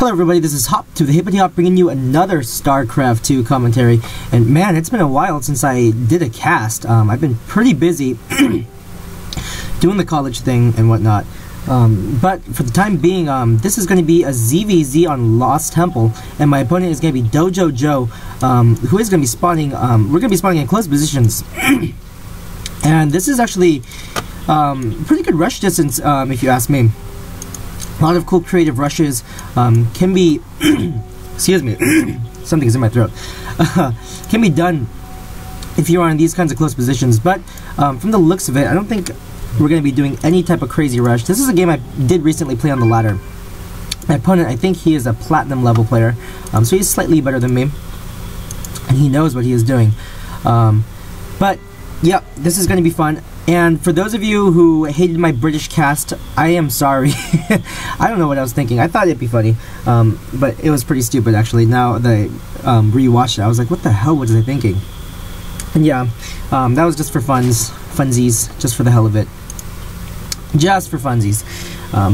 Hello everybody, this is Hop to the Hippity Hop bringing you another StarCraft 2 commentary. And man, it's been a while since I did a cast. I've been pretty busy doing the college thing and whatnot. But for the time being, this is going to be a ZVZ on Lost Temple, and my opponent is going to be DoJoJoe, who is going to be spawning, we're going to be spawning in close positions. And this is actually pretty good rush distance, if you ask me. A lot of cool creative rushes can be, excuse me, something is in my throat, can be done if you're on these kinds of close positions. But from the looks of it, I don't think we're going to be doing any type of crazy rush. This is a game I did recently play on the ladder. My opponent, I think he is a platinum level player, so he's slightly better than me, and he knows what he is doing. But yeah, this is going to be fun. And for those of you who hated my British cast, I am sorry. I don't know what I was thinking. I thought it'd be funny, but it was pretty stupid actually. Now that I rewatched it, I was like, what the hell was I thinking? And yeah, that was just for funsies, just for the hell of it. Just for funsies.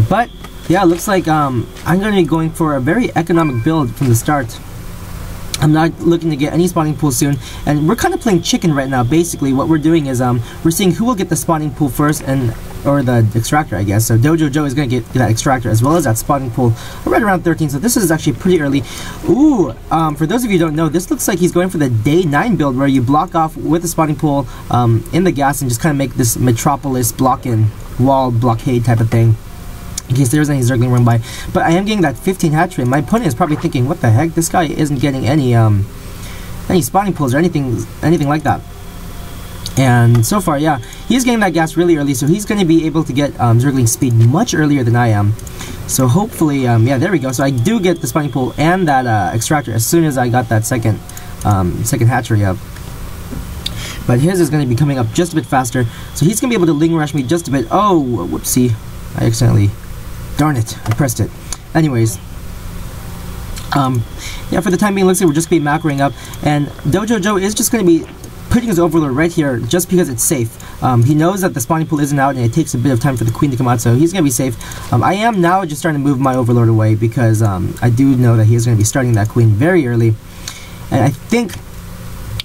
But yeah, it looks like I'm going to be going for a very economic build from the start. I'm not looking to get any spawning pool soon, and we're kind of playing chicken right now. Basically, what we're doing is we're seeing who will get the spawning pool first, or the extractor, I guess. So DoJoJoe is going to get that extractor as well as that spawning pool right around 13. So this is actually pretty early. Ooh, for those of you who don't know, this looks like he's going for the day 9 build, where you block off with the spawning pool in the gas and just kind of make this metropolis block-in wall blockade type of thing, in case there's any Zergling run by. But I am getting that 15 hatch rate. My opponent is probably thinking, what the heck, this guy isn't getting any spawning pools or anything like that. And so far, yeah, he's getting that gas really early, so he's going to be able to get Zergling speed much earlier than I am. So hopefully, yeah, there we go. So I do get the spawning pool and that extractor as soon as I got that second hatchery up. But his is going to be coming up just a bit faster, so he's going to be able to ling rush me just a bit. Oh, whoopsie, I accidentally, darn it, I pressed it. Anyways, yeah, for the time being, looks like we're just going to be macroing up, and DoJoJoe is just going to be putting his overlord right here just because it's safe. He knows that the spawning pool isn't out, and it takes a bit of time for the queen to come out, so he's going to be safe. I am now just starting to move my overlord away because I do know that he is going to be starting that queen very early, and I think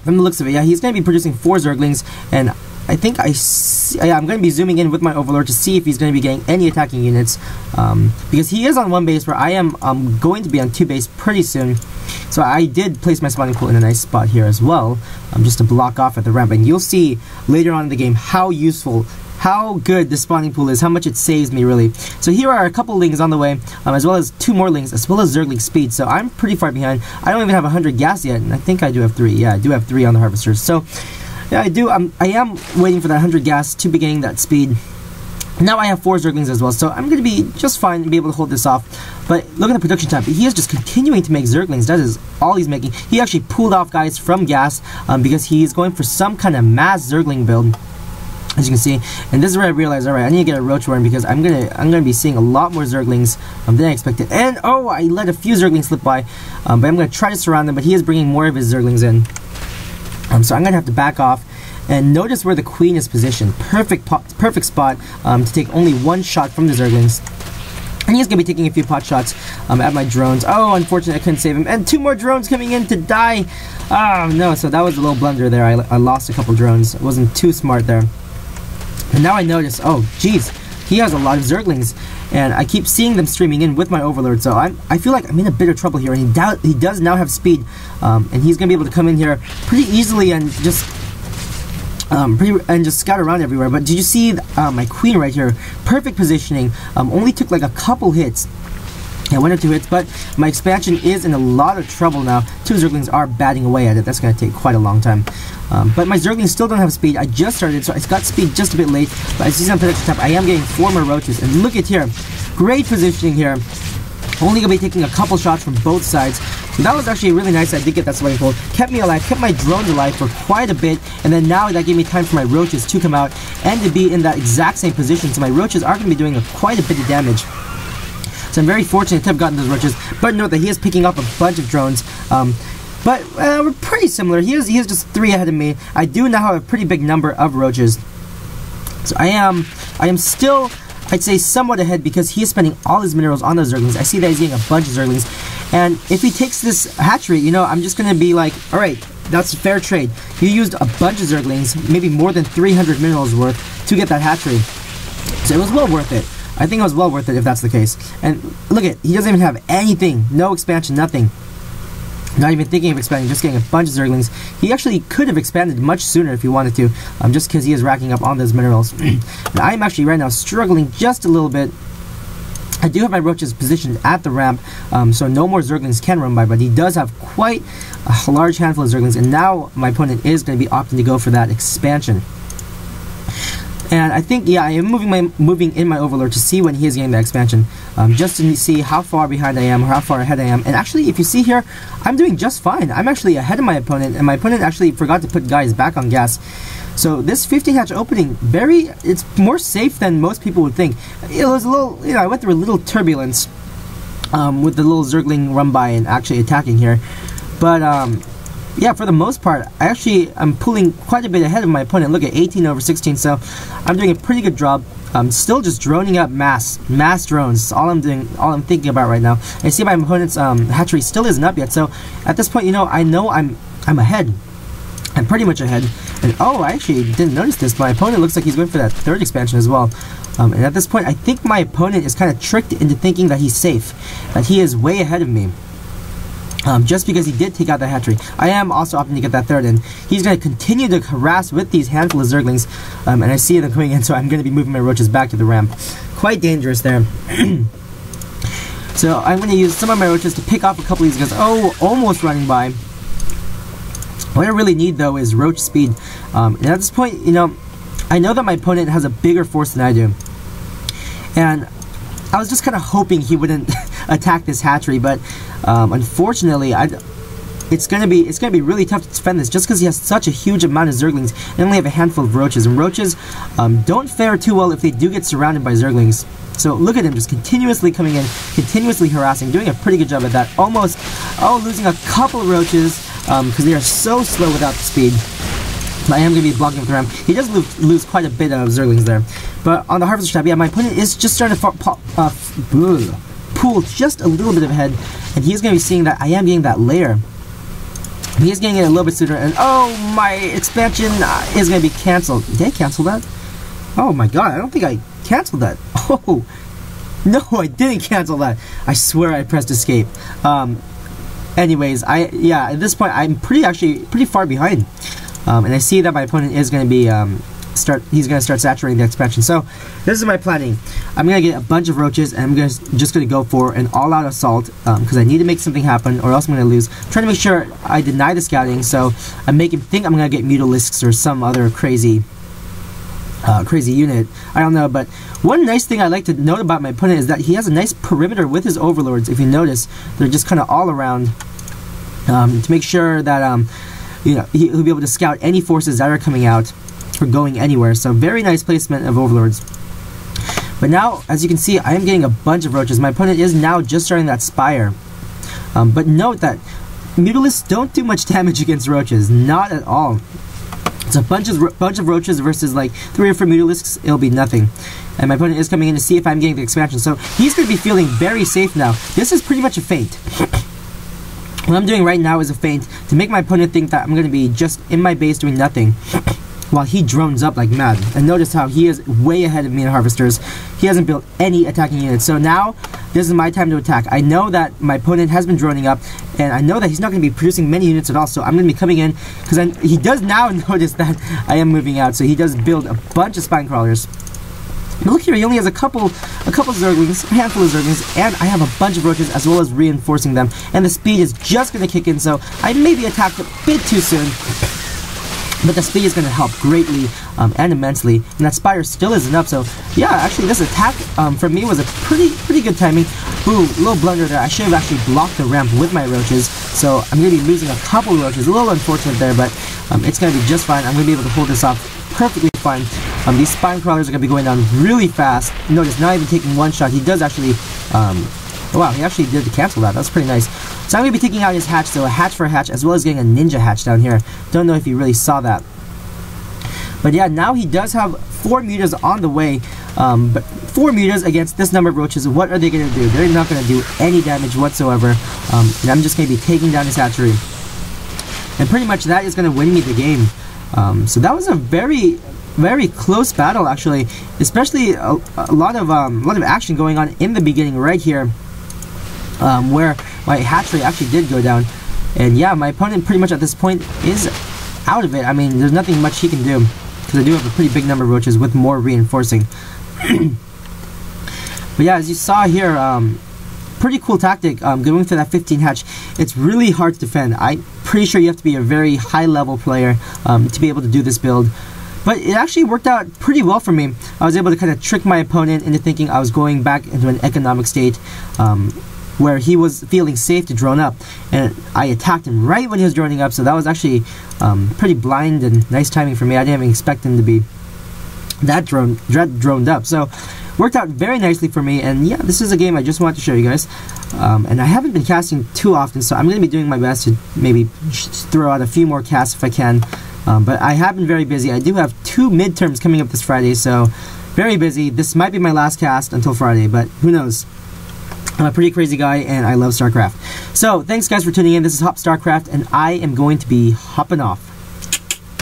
from the looks of it, yeah, he's going to be producing 4 Zerglings, and I think yeah, I'm going to be zooming in with my overlord to see if he's going to be getting any attacking units, because he is on 1 base where I am going to be on 2 base pretty soon. So I did place my spawning pool in a nice spot here as well, just to block off at the ramp, and you'll see later on in the game how useful, how good the spawning pool is, how much it saves me really. So here are a couple lings on the way, as well as 2 more lings, as well as Zergling speed. So I'm pretty far behind. I don't even have 100 gas yet, and I think I do have 3. Yeah, I do have 3 on the harvesters. So yeah, I am waiting for that 100 gas to be getting that speed. Now I have 4 Zerglings as well, so I'm going to be just fine and be able to hold this off. But look at the production time. He is just continuing to make Zerglings. That is all he's making. He actually pulled off guys from gas because he's going for some kind of mass Zergling build, as you can see. And this is where I realized, alright, I need to get a roach warren because I'm gonna be seeing a lot more Zerglings than I expected. And oh, I let a few Zerglings slip by, but I'm gonna try to surround them. But he is bringing more of his Zerglings in, so I'm gonna have to back off. And notice where the queen is positioned. Perfect spot to take only 1 shot from the Zerglings. And he's gonna be taking a few pot shots at my drones. Oh, unfortunately, I couldn't save him. And 2 more drones coming in to die. Oh no! So that was a little blunder there. I lost a couple drones. I wasn't too smart there. And now I notice, oh geez, he has a lot of Zerglings, and I keep seeing them streaming in with my overlord, so I feel like I'm in a bit of trouble here, and he does now have speed, and he's going to be able to come in here pretty easily and just scout around everywhere. But did you see my queen right here? Perfect positioning, only took like a couple hits. Yeah, 1 or 2 hits, but my expansion is in a lot of trouble now. 2 Zerglings are batting away at it. That's going to take quite a long time. But my Zerglings still don't have speed. I just started, so it's got speed just a bit late. But as you see on production tab, I am getting 4 more roaches. And look at here. Great positioning here. Only going to be taking a couple shots from both sides. So that was actually really nice. I did get that spawning pool. Kept me alive, kept my drones alive for quite a bit. And then now that gave me time for my roaches to come out and to be in that exact same position. So my roaches are going to be doing quite a bit of damage. So I'm very fortunate to have gotten those roaches. But note that he is picking up a bunch of drones. But we're pretty similar. He is just 3 ahead of me. I do now have a pretty big number of roaches. So I am still I'd say somewhat ahead because he is spending all his minerals on those Zerglings. I see that he's getting a bunch of Zerglings. And if he takes this hatchery, you know, I'm just going to be like, alright, that's a fair trade. You used a bunch of Zerglings, maybe more than 300 minerals worth, to get that hatchery. So it was well worth it. I think it was well worth it if that's the case. And look at, he doesn't even have anything. No expansion, nothing. Not even thinking of expanding, just getting a bunch of Zerglings. He actually could have expanded much sooner if he wanted to, just because he is racking up on those minerals. And I'm actually right now struggling just a little bit. I do have my roaches positioned at the ramp, so no more Zerglings can run by, but he does have quite a large handful of Zerglings, and now my opponent is going to be opting to go for that expansion. And I think, yeah, I am moving in my Overlord to see when he is getting the expansion, just to see how far behind I am or how far ahead I am. And actually, if you see here, I'm doing just fine. I'm actually ahead of my opponent, and my opponent actually forgot to put guys back on gas. So this 50 hatch opening, it's more safe than most people would think. It was a little, you know, I went through a little turbulence with the little Zergling run by and actually attacking here. But yeah, for the most part, I'm pulling quite a bit ahead of my opponent. Look at 18 over 16, so I'm doing a pretty good job. I'm still just droning up mass drones. That's all I'm doing, all I'm thinking about right now. I see my opponent's hatchery still isn't up yet, so at this point, you know, I know I'm ahead. I'm pretty much ahead. And oh, I actually didn't notice this. My opponent looks like he's going for that third expansion as well. And at this point, I think my opponent is kind of tricked into thinking that he's safe, that he is way ahead of me. Just because he did take out the hatchery. I am also opting to get that third in. He's going to continue to harass with these handful of Zerglings, and I see them coming in, so I'm going to be moving my roaches back to the ramp. Quite dangerous there. So I'm going to use some of my roaches to pick off a couple of these guys. Oh, almost running by. What I really need, though, is roach speed. And at this point, you know, I know that my opponent has a bigger force than I do. And I was just kind of hoping he wouldn't attack this hatchery, but unfortunately, it's gonna be really tough to defend this just because he has such a huge amount of Zerglings and only have a handful of roaches. And roaches don't fare too well if they do get surrounded by Zerglings. So look at him just continuously coming in, continuously harassing, doing a pretty good job at that. Almost, losing a couple of roaches because they are so slow without the speed. I am going to be blocking with the ramp. He does lose quite a bit of Zerglings there. But on the Harvester tab, yeah, my opponent is just starting to pull just a little bit ahead, and he's going to be seeing that I am getting that layer. He is getting it a little bit sooner, and oh, my expansion is going to be cancelled. Did I cancel that? Oh my god, I don't think I canceled that. Oh, no, I didn't cancel that. I swear I pressed escape. Anyways, at this point, I'm pretty far behind. And I see that my opponent is going to be he's going to start saturating the expansion. So this is my planning. I'm going to get a bunch of roaches, and I'm just going to go for an all-out assault because I need to make something happen, or else I'm going to lose. I'm trying to make sure I deny the scouting, so I make him think I'm going to get Mutalisks or some other crazy unit. I don't know, but one nice thing I like to note about my opponent is that he has a nice perimeter with his overlords. If you notice, they're just kind of all around to make sure that you know, he'll be able to scout any forces that are coming out or going anywhere. So very nice placement of overlords. But now, as you can see, I am getting a bunch of roaches. My opponent is now just starting that spire. But note that Mutalisks don't do much damage against roaches, not at all. It's a bunch of roaches versus like 3 or 4 Mutalisks. It'll be nothing. And my opponent is coming in to see if I'm getting the expansion. So he's going to be feeling very safe now. This is pretty much a feint. What I'm doing right now is a feint to make my opponent think that I'm going to be just in my base doing nothing while he drones up like mad. And notice how he is way ahead of me in Harvesters. He hasn't built any attacking units. So now, this is my time to attack. I know that my opponent has been droning up, and I know that he's not going to be producing many units at all, so I'm going to be coming in, because he does now notice that I am moving out, so he does build a bunch of spine crawlers. But look here, he only has a couple Zerglings, a handful of Zerglings, and I have a bunch of roaches as well as reinforcing them. And the speed is just going to kick in, so I may be attacked a bit too soon. But the speed is going to help greatly and immensely. And that spire still isn't up, so yeah, actually this attack for me was a pretty good timing. Ooh, little blunder there. I should have actually blocked the ramp with my roaches, so I'm going to be losing a couple roaches. A little unfortunate there, but it's going to be just fine. I'm going to be able to hold this off perfectly fine. These spine crawlers are going to be going down really fast. Notice, not even taking one shot. He does actually, wow, he actually did cancel that. That's pretty nice. So I'm going to be taking out his hatch, so a hatch for a hatch, as well as getting a ninja hatch down here. Don't know if you really saw that. But yeah, now he does have 4 mutas on the way. But 4 mutas against this number of roaches, what are they going to do? They're not going to do any damage whatsoever. And I'm just going to be taking down his hatchery. And pretty much that is going to win me the game. So that was a very, very close battle, actually. Especially a lot of action going on in the beginning right here, where my hatchery actually did go down. And yeah, my opponent pretty much at this point is out of it. I mean, there's nothing much he can do, because I do have a pretty big number of roaches with more reinforcing. But yeah, as you saw here, pretty cool tactic, going for that 15 hatch. It's really hard to defend. I'm pretty sure you have to be a very high level player to be able to do this build. But it actually worked out pretty well for me. I was able to kind of trick my opponent into thinking I was going back into an economic state where he was feeling safe to drone up. And I attacked him right when he was droning up, so that was actually pretty blind and nice timing for me. I didn't even expect him to be that droned up. So worked out very nicely for me, and yeah, this is a game I just wanted to show you guys. And I haven't been casting too often, so I'm going to be doing my best to maybe throw out a few more casts if I can. But I have been very busy. I do have 2 midterms coming up this Friday, so very busy. This might be my last cast until Friday, but who knows. I'm a pretty crazy guy, and I love StarCraft. So, thanks guys for tuning in. This is Hop StarCraft, and I am going to be hopping off.